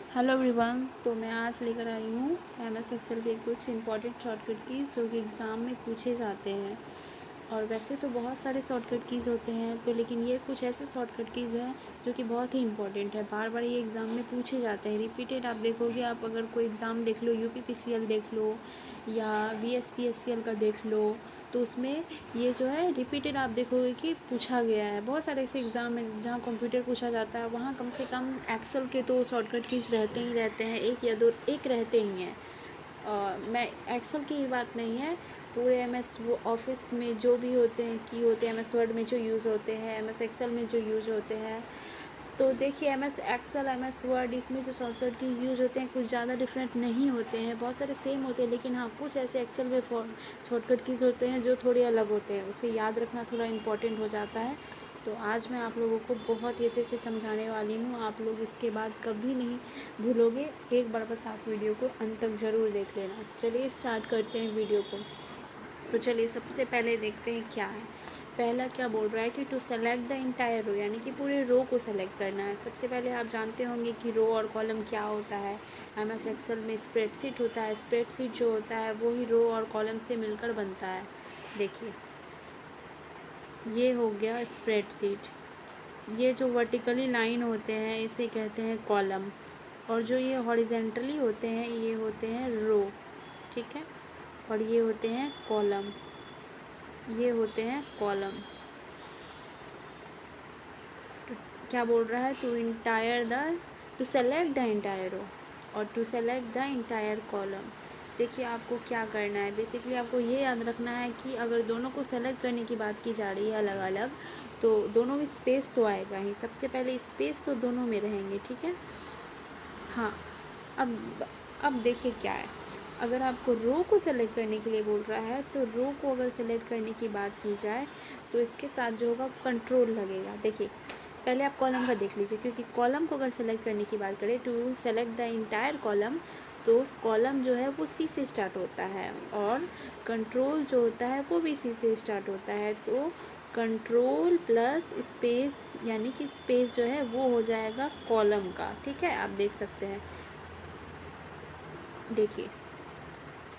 Hello everyone. तो मैं आज लेकर आई हूँ MS एक्सेल के कुछ इंपॉर्टेंट शॉर्टकट कीज़ जो कि एग्ज़ाम में पूछे जाते हैं। और वैसे तो बहुत सारे शॉर्टकट कीज़ होते हैं, तो लेकिन ये कुछ ऐसे शॉर्टकट कीज़ हैं जो कि बहुत ही इंपॉर्टेंट है। बार बार ये एग्ज़ाम में पूछे जाते हैं, रिपीटेड। आप देखोगे, आप अगर कोई एग्ज़ाम देख लो, UPPCL देख लो या VSPSCL का देख लो, तो उसमें ये जो है रिपीटेड आप देखोगे कि पूछा गया है। बहुत सारे ऐसे एग्ज़ाम हैं जहाँ कंप्यूटर पूछा जाता है, वहाँ कम से कम एक्सेल के तो शॉर्टकट कीज़ रहते ही रहते हैं, एक या दो एक रहते ही हैं। मैं एक्सेल की ही बात नहीं है, पूरे MS वो ऑफिस में जो भी होते हैं की होते हैं, MS वर्ड में जो यूज़ होते हैं, MS एक्सेल में जो यूज़ होते हैं। तो देखिए, MS एक्सेल, MS वर्ड, इसमें जो शॉर्टकट कीज़ यूज़ होते हैं कुछ ज़्यादा डिफरेंट नहीं होते हैं, बहुत सारे सेम होते हैं। लेकिन हाँ, कुछ ऐसे एक्सेल में शॉर्टकट कीज़ होते हैं जो थोड़े अलग होते हैं, उसे याद रखना थोड़ा इम्पोर्टेंट हो जाता है। तो आज मैं आप लोगों को बहुत ही अच्छे से समझाने वाली हूँ, आप लोग इसके बाद कभी नहीं भूलोगे। एक बार बस आप वीडियो को अंत तक ज़रूर देख लेना। चलिए स्टार्ट करते हैं वीडियो को। तो चलिए सबसे पहले देखते हैं क्या है। पहला क्या बोल रहा है कि to select the entire row, यानी कि पूरे रो को सेलेक्ट करना है। सबसे पहले आप जानते होंगे कि रो और कॉलम क्या होता है। MS एक्सेल में स्प्रेडशीट होता है, स्प्रेडशीट जो होता है वो ही रो और कॉलम से मिलकर बनता है। देखिए, ये हो गया स्प्रेडशीट। ये जो वर्टिकली लाइन होते हैं इसे कहते हैं कॉलम, और जो ये हॉरिजेंटली होते हैं ये होते हैं रो। ठीक है, और ये होते हैं कॉलम, ये होते हैं कॉलम। क्या बोल रहा है, to select the entire row और to select the entire column. देखिए, आपको क्या करना है, बेसिकली आपको ये याद रखना है कि अगर दोनों को सेलेक्ट करने की बात की जा रही है अलग अलग, तो दोनों में स्पेस तो आएगा ही। सबसे पहले स्पेस तो दोनों में रहेंगे, ठीक है। हाँ, अब देखिए क्या है, अगर आपको रो को सेलेक्ट करने के लिए बोल रहा है, तो रो को अगर सेलेक्ट करने की बात की जाए तो इसके साथ जो होगा कंट्रोल लगेगा। देखिए, पहले आप कॉलम का देख लीजिए, क्योंकि कॉलम को अगर सेलेक्ट करने की बात करें, to select the entire column, तो कॉलम जो है वो C से स्टार्ट होता है और कंट्रोल जो होता है वो भी C से स्टार्ट होता है। तो कंट्रोल प्लस स्पेस, यानी कि स्पेस जो है वो हो जाएगा कॉलम का। ठीक है, आप देख सकते हैं। देखिए,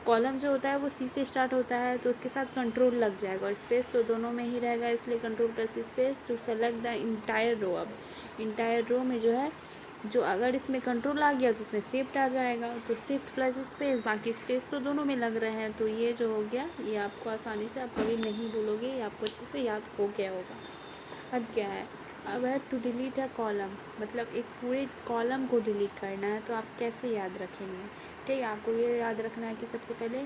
कॉलम जो होता है वो C से स्टार्ट होता है, तो उसके साथ कंट्रोल लग जाएगा और स्पेस तो दोनों में ही रहेगा, इसलिए control plus space to select the entire row. अब इंटायर रो में जो है, जो अगर इसमें कंट्रोल आ गया तो उसमें शिफ्ट आ जाएगा, तो शिफ्ट प्लस स्पेस, बाकी स्पेस तो दोनों में लग रहे हैं। तो ये जो हो गया, ये आपको आसानी से, आप कभी नहीं भूलोगे, ये आपको अच्छे से याद हो गया होगा। अब क्या है, अब है टू डिलीट अ कॉलम, मतलब एक पूरे कॉलम को डिलीट करना है, तो आप कैसे याद रखेंगे। ठीक है, आपको ये याद रखना है कि सबसे पहले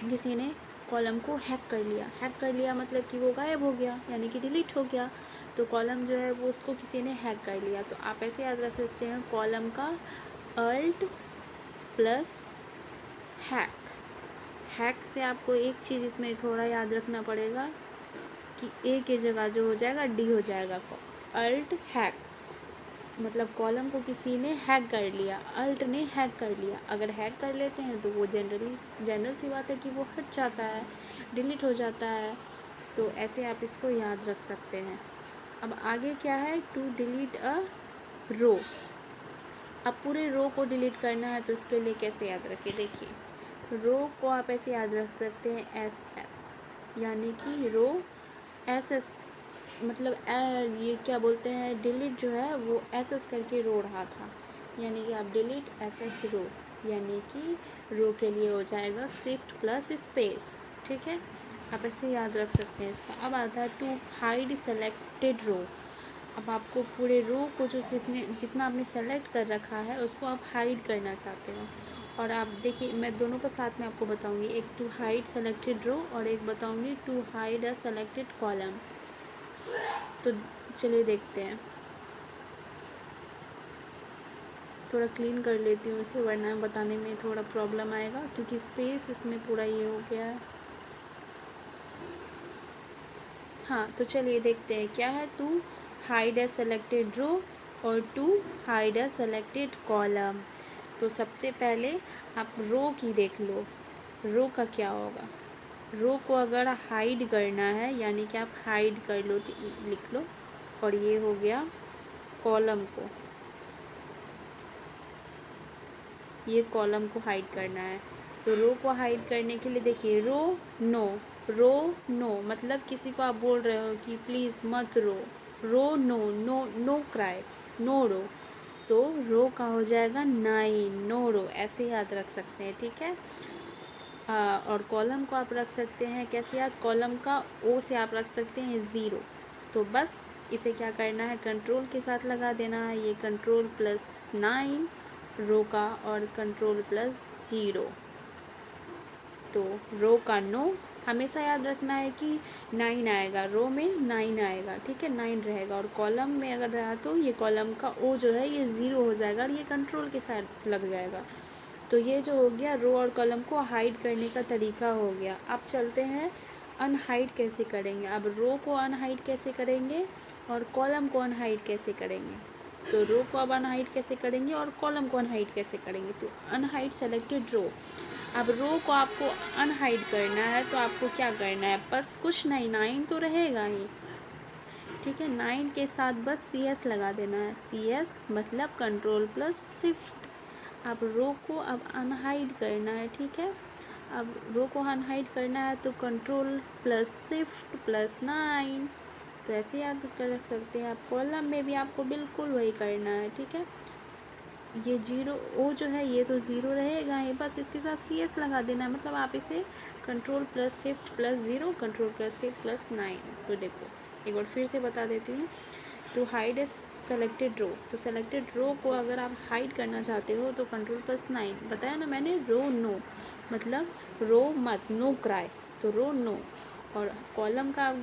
किसी ने कॉलम को हैक कर लिया। हैक कर लिया मतलब कि वो गायब हो गया, यानी कि डिलीट हो गया। तो कॉलम जो है वो उसको किसी ने हैक कर लिया, तो आप ऐसे याद रख सकते हैं, कॉलम का अल्ट प्लस हैक। हैक से आपको एक चीज़ इसमें थोड़ा याद रखना पड़ेगा कि ए की जगह जो हो जाएगा डी हो जाएगा। अल्ट हैक मतलब कॉलम को किसी ने हैक कर लिया, अल्ट ने हैक कर लिया। अगर हैक कर लेते हैं तो वो जनरल सी बात है कि वो हट जाता है, डिलीट हो जाता है। तो ऐसे आप इसको याद रख सकते हैं। अब आगे क्या है, टू डिलीट अ रो। अब पूरे रो को डिलीट करना है, तो इसके लिए कैसे याद रखें। देखिए, रो को आप ऐसे याद रख सकते हैं SS, यानी कि रो SS, मतलब ये क्या बोलते हैं, डिलीट जो है वो SS करके रो रहा था, यानी कि आप डिलीट SS रो, यानी कि रो के लिए हो जाएगा शिफ्ट प्लस स्पेस। ठीक है, आप ऐसे याद रख सकते हैं इसका। अब आता है टू हाइड सेलेक्टेड रो। अब आपको पूरे रो को जो जितना आपने सेलेक्ट कर रखा है उसको आप हाइड करना चाहते हो। और आप देखिए, मैं दोनों का साथ में आपको बताऊंगी, एक टू हाइड सेलेक्टेड रो और एक बताऊंगी to hide a selected column. तो चलिए देखते हैं, थोड़ा क्लीन कर लेती हूँ इसे, वरना बताने में थोड़ा प्रॉब्लम आएगा, क्योंकि स्पेस इसमें पूरा ये हो गया है। हाँ, तो चलिए देखते हैं क्या है, to hide a selected row और to hide a selected column. तो सबसे पहले आप रो की देख लो, रो का क्या होगा। रो को अगर हाइड करना है, यानी कि आप हाइड कर लो, लिख लो, और ये हो गया कॉलम को। ये कॉलम को हाइड करना है। तो रो को हाइड करने के लिए देखिए रो नो मतलब किसी को आप बोल रहे हो कि प्लीज़ मत रो नो क्राई, नो रो, तो रो का हो जाएगा 9, नो रो, ऐसे याद रख सकते हैं, ठीक है। और कॉलम को आप रख सकते हैं कैसे याद, कॉलम का ओ से आप रख सकते हैं 0। तो बस इसे क्या करना है, कंट्रोल के साथ लगा देना है, ये कंट्रोल +9 रो का और कंट्रोल +0। तो रो का नो हमेशा याद रखना है कि 9 आएगा, रो में 9 आएगा, ठीक है, 9 रहेगा। और कॉलम में अगर रहा तो ये कॉलम का ओ जो है ये 0 हो जाएगा और ये कंट्रोल के साथ लग जाएगा। तो ये जो हो गया रो और कॉलम को हाइड करने का तरीका हो गया। अब चलते हैं अनहाइड कैसे करेंगे। अब रो को अनहाइड कैसे करेंगे और कॉलम को अनहाइड कैसे करेंगे। तो रो को अब अनहाइड कैसे करेंगे और कॉलम को अनहाइड कैसे करेंगे। तो अनहाइड सेलेक्टेड रो। अब रो को आपको अनहाइड करना है तो आपको क्या करना है, बस कुछ नहीं, 9 तो रहेगा ही, ठीक है। 9 के साथ बस CS लगा देना है, CS मतलब कंट्रोल +शिफ्ट। अब रो को अब अनहाइड करना है, ठीक है। अब रो को अनहाइड करना है तो कंट्रोल +शिफ्ट +9। तो ऐसे याद कर रख सकते हैं आप। कॉलम में भी आपको बिल्कुल वही करना है, ठीक है। ये 0 ओ जो है ये तो 0 रहेगा ही, बस इसके साथ CS लगा देना है। मतलब आप इसे कंट्रोल +शिफ्ट +0 कंट्रोल +शिफ्ट +9। तो देखो एक बार फिर से बता देती हूँ। टू हाइड ए सेलेक्टेड रो, तो सेलेक्टेड रो को अगर आप हाइड करना चाहते हो तो कंट्रोल +9 बताया ना मैंने, रो नो मतलब रो मत, नो क्राई, तो रो नो। और कॉलम का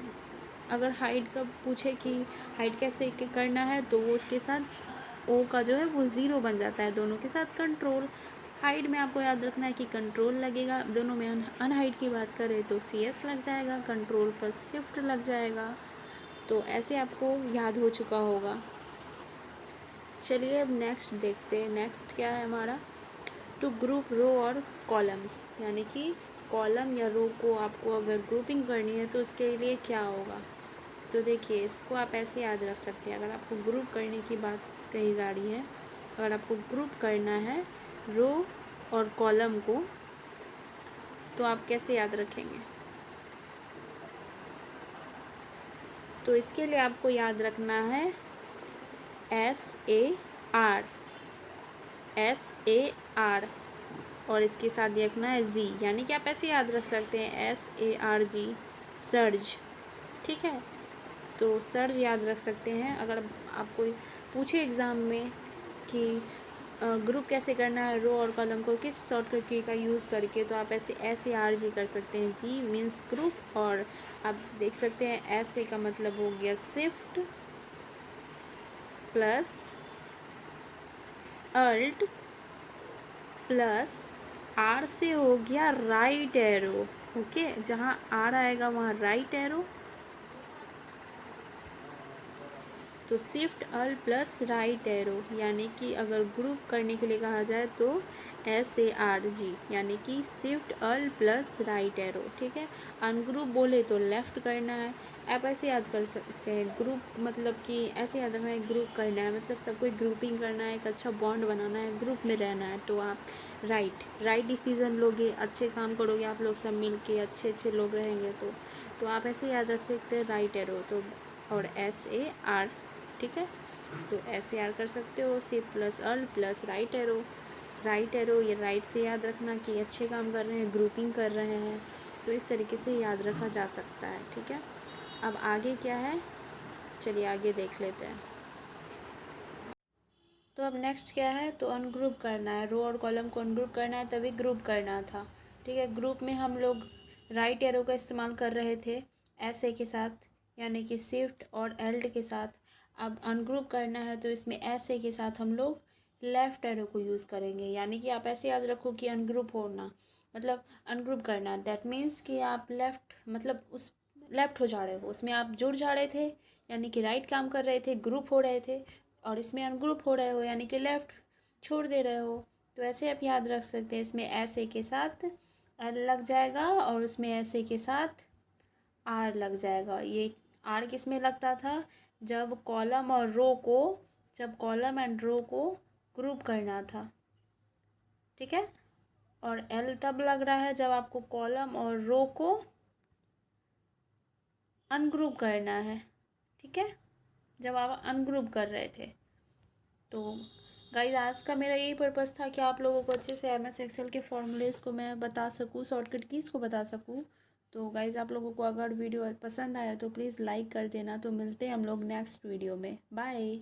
अगर हाइड का पूछे कि हाइड कैसे करना है तो वो उसके साथ ओ का जो है वो 0 बन जाता है, दोनों के साथ कंट्रोल। हाइड में आपको याद रखना है कि कंट्रोल लगेगा, दोनों में अनहाइड की बात करें तो CS लग जाएगा, कंट्रोल +शिफ्ट लग जाएगा। तो ऐसे आपको याद हो चुका होगा। चलिए अब नेक्स्ट देखते हैं। नेक्स्ट क्या है हमारा, टू ग्रुप रो और कॉलम्स, यानी कि कॉलम या रो को आपको अगर ग्रुपिंग करनी है तो उसके लिए क्या होगा। तो देखिए इसको आप ऐसे याद रख सकते हैं। अगर आपको ग्रुप करने की बात कही जा रही है, अगर आपको ग्रुप करना है रो और कॉलम को, तो आप कैसे याद रखेंगे। तो इसके लिए आपको याद रखना है SAR, SAR और इसके साथ रखना है G, यानी कि आप ऐसे याद रख सकते हैं SARG, सर्ज, ठीक है। तो सर्ज याद रख सकते हैं। अगर आपको पूछे एग्ज़ाम में कि ग्रुप कैसे करना है रो और कॉलम को किस शॉर्टकट की का यूज़ करके, तो आप ऐसे SARG कर सकते हैं। G मीन्स ग्रुप, और आप देख सकते हैं SA का मतलब हो गया shift plus alt plus R से हो गया राइट एरो, ओके, जहाँ R आएगा वहाँ राइट एरो, तो shift alt plus right arrow, यानी कि अगर ग्रुप करने के लिए कहा जाए तो SARG, यानी कि shift alt plus right arrow, ठीक है। अनग्रुप बोले तो लेफ़्ट करना है। आप ऐसे याद कर सकते हैं ग्रुप मतलब कि ऐसे याद रखना है, ग्रुप करना है मतलब सबको ग्रुपिंग करना है, एक अच्छा बॉन्ड बनाना है, ग्रुप में रहना है। तो आप राइट डिसीज़न लोगे, अच्छे काम करोगे, आप लोग सब मिल के अच्छे लोग रहेंगे। तो आप ऐसे याद रख सकते हैं राइट एरो, तो और SAR, ठीक है। तो SAR कर सकते हो, shift plus alt plus right arrow, ये राइट से याद रखना कि अच्छे काम कर रहे हैं, ग्रुपिंग कर रहे हैं। तो इस तरीके से याद रखा जा सकता है, ठीक है। अब आगे क्या है, चलिए आगे देख लेते हैं। तो अब नेक्स्ट क्या है, तो अनग्रुप करना है, रो और कॉलम को अनग्रुप करना है, तभी ग्रुप करना था, ठीक है। ग्रुप में हम लोग राइट एरो का इस्तेमाल कर रहे थे SA के साथ, यानी कि शिफ्ट और एल्ट के साथ। अब अनग्रुप करना है तो इसमें SA के साथ हम लोग लेफ़्ट एरो को यूज़ करेंगे, यानी कि आप ऐसे याद रखो कि अनग्रुप होना मतलब अनग्रुप करना, दैट मीन्स कि आप लेफ़्ट मतलब उस लेफ़्ट हो जा रहे हो, उसमें आप जुड़ जा रहे थे यानी कि राइट काम कर रहे थे, ग्रुप हो रहे थे, और इसमें अनग्रुप हो रहे हो यानी कि लेफ़्ट छोड़ दे रहे हो। तो ऐसे आप याद रख सकते हैं, इसमें SA के साथ L लग जाएगा और उसमें SA के साथ R लग जाएगा। ये R किस में लगता था, जब कॉलम और रो को, जब कॉलम एंड रो को ग्रुप करना था, ठीक है। और एल तब लग रहा है जब आपको कॉलम और रो को अनग्रुप करना है, ठीक है, जब आप अनग्रुप कर रहे थे। तो गाइस आज का मेरा यही पर्पस था कि आप लोगों को अच्छे से MS एक्सेल के फॉर्मूलेज़ को मैं बता सकूँ, शॉर्टकट कीज़ को बता सकूँ। तो गाइस आप लोगों को अगर वीडियो पसंद आया तो प्लीज़ लाइक कर देना। तो मिलते हैं हम लोग नेक्स्ट वीडियो में। बाय।